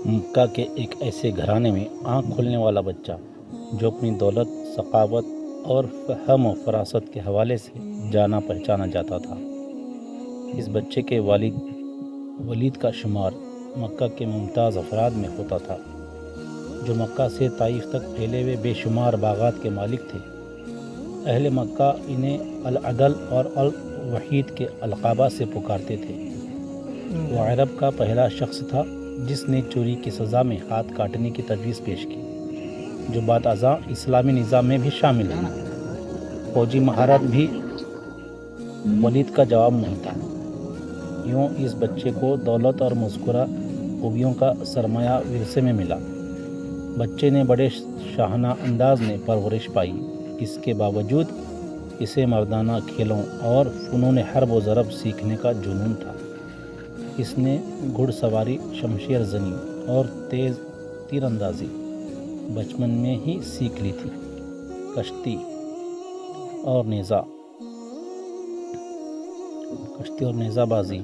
مکہ کے ایک ایسے گھرانے میں آنکھ کھلنے والا بچہ جو اپنی دولت، ثقافت اور فہم و فراست کے حوالے سے جانا پہچانا جاتا تھا۔ اس بچے کے والد ولید کا شمار مکہ کے ممتاز افراد میں ہوتا تھا، جو مکہ سے طائف تک پھیلے ہوئے بے شمار باغات کے مالک تھے۔ اہل مکہ انہیں العدل اور الوحید کے القابات سے پکارتے تھے۔ وہ عرب کا پہلا شخص تھا جس نے چوری کی سزا میں ہاتھ کاٹنے کی تجویز پیش کی، جو بعد ازاں اسلامی نظام میں بھی شامل ہوئی۔ فوجی مہارت بھی ولید کا جواب نہیں تھا۔ یوں اس بچے کو دولت اور مذکورہ خوبیوں کا سرمایہ ورثے میں ملا۔ بچے نے بڑے شاہانہ انداز میں پرورش پائی، اس کے باوجود اسے مردانہ کھیلوں اور فنون حرب و ضرب سیکھنے کا جنون تھا۔ اس نے گھڑ سواری، شمشیر زنی اور تیز تیر اندازی بچپن میں ہی سیکھ لی تھی۔ کشتی اور نیزہ بازی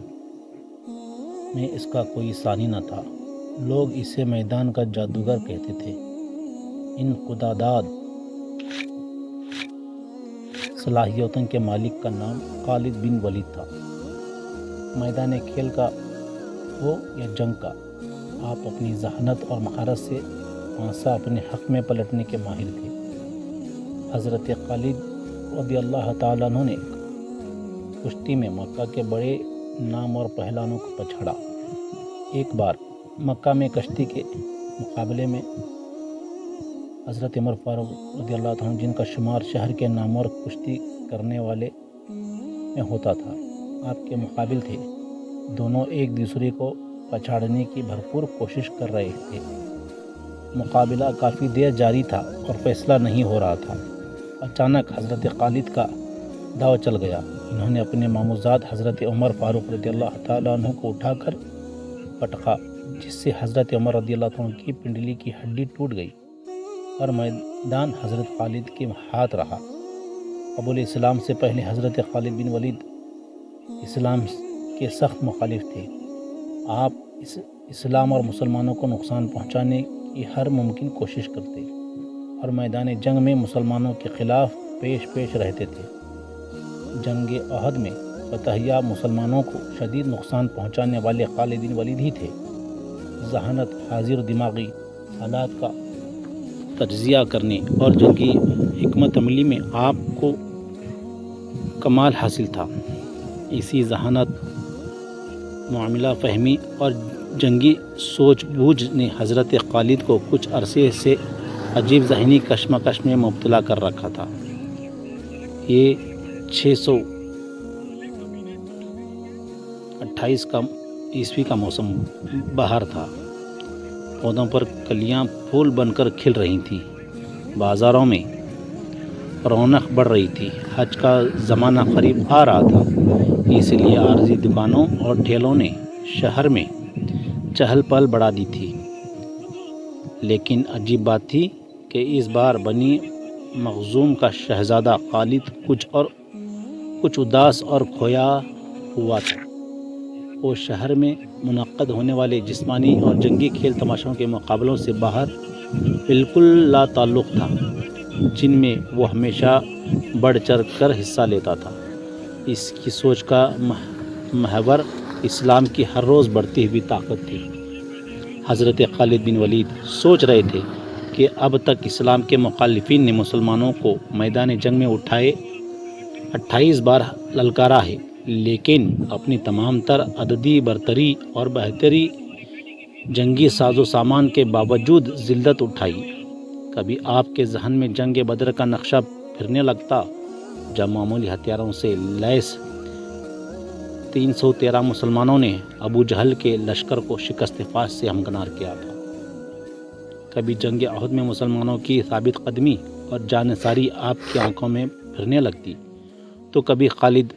میں اس کا کوئی ثانی نہ تھا۔ لوگ اسے میدان کا جادوگر کہتے تھے۔ ان خداداد صلاحیتوں کے مالک کا نام خالد بن ولید تھا۔ میدان کھیل کا ہو یا جنگ کا، آپ اپنی ذہانت اور مہارت سے پانسا اپنے حق میں پلٹنے کے ماہر تھے۔ حضرت خالد رضی اللہ تعالیٰ عنہ نے کشتی میں مکہ کے بڑے نام اور پہلوانوں کو پچھاڑا۔ ایک بار مکہ میں کشتی کے مقابلے میں حضرت عمر فاروق رضی اللہ عنہ، جن کا شمار شہر کے نامور کشتی کرنے والے میں ہوتا تھا، آپ کے مقابل تھے۔ دونوں ایک دوسرے کو پچھاڑنے کی بھرپور کوشش کر رہے تھے۔ مقابلہ کافی دیر جاری تھا اور فیصلہ نہیں ہو رہا تھا۔ اچانک حضرت خالد کا داؤ چل گیا۔ انہوں نے اپنے ماموزاد حضرت عمر فاروق رضی اللہ تعالیٰ عنہ کو اٹھا کر پٹکا، جس سے حضرت عمر رضی اللہ عنہ کی پنڈلی کی ہڈی ٹوٹ گئی اور میدان حضرت خالد کے ہاتھ رہا۔ قبول اسلام سے پہلے حضرت خالد بن ولید اسلام کے سخت مخالف تھے۔ آپ اسلام اور مسلمانوں کو نقصان پہنچانے کی ہر ممکن کوشش کرتے اور میدان جنگ میں مسلمانوں کے خلاف پیش رہتے تھے۔ جنگ احد میں فتح یاب مسلمانوں کو شدید نقصان پہنچانے والے خالد بن ولید ہی تھے۔ ذہانت، حاضر دماغی حالات کا تجزیہ کرنے اور جنگی حکمت عملی میں آپ کو کمال حاصل تھا۔ اسی ذہانت، معاملہ فہمی اور جنگی سوچ بوجھ نے حضرت خالد کو کچھ عرصے سے عجیب ذہنی کشمکش میں مبتلا کر رکھا تھا۔ یہ 628 عیسوی کا موسم بہار تھا۔ پودوں پر کلیاں پھول بن کر کھل رہی تھیں، بازاروں میں رونق بڑھ رہی تھی۔ حج کا زمانہ قریب آ رہا تھا، اس لیے عارضی دکانوں اور ٹھیلوں نے شہر میں چہل پہل بڑھا دی تھی۔ لیکن عجیب بات تھی کہ اس بار بنی مخزوم کا شہزادہ خالد کچھ اداس اور کھویا ہوا تھا۔ وہ شہر میں منعقد ہونے والے جسمانی اور جنگی کھیل تماشوں کے مقابلوں سے باہر بالکل لا تعلق تھا، جن میں وہ ہمیشہ بڑھ چڑھ کر حصہ لیتا تھا۔ اس کی سوچ کا محور اسلام کی ہر روز بڑھتی ہوئی طاقت تھی۔ حضرت خالد بن ولید سوچ رہے تھے کہ اب تک اسلام کے مخالفین نے مسلمانوں کو میدان جنگ میں 28 بار للکارا ہے، لیکن اپنی تمام تر عددی برتری اور بہتری جنگی ساز و سامان کے باوجود ذلت اٹھائی۔ کبھی آپ کے ذہن میں جنگ بدر کا نقشہ پھرنے لگتا، جب معمولی ہتھیاروں سے لیس 313 مسلمانوں نے ابو جہل کے لشکر کو شکست فاش سے ہمکنار کیا تھا۔ کبھی جنگ احد میں مسلمانوں کی ثابت قدمی اور جانثاری آپ کی آنکھوں میں پھرنے لگتی، تو کبھی خالد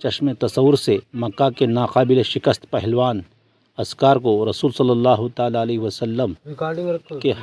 چشم تصور سے مکہ کے ناقابل شکست پہلوان عسکر کو رسول صلی اللہ تعالیٰ علیہ وسلم کے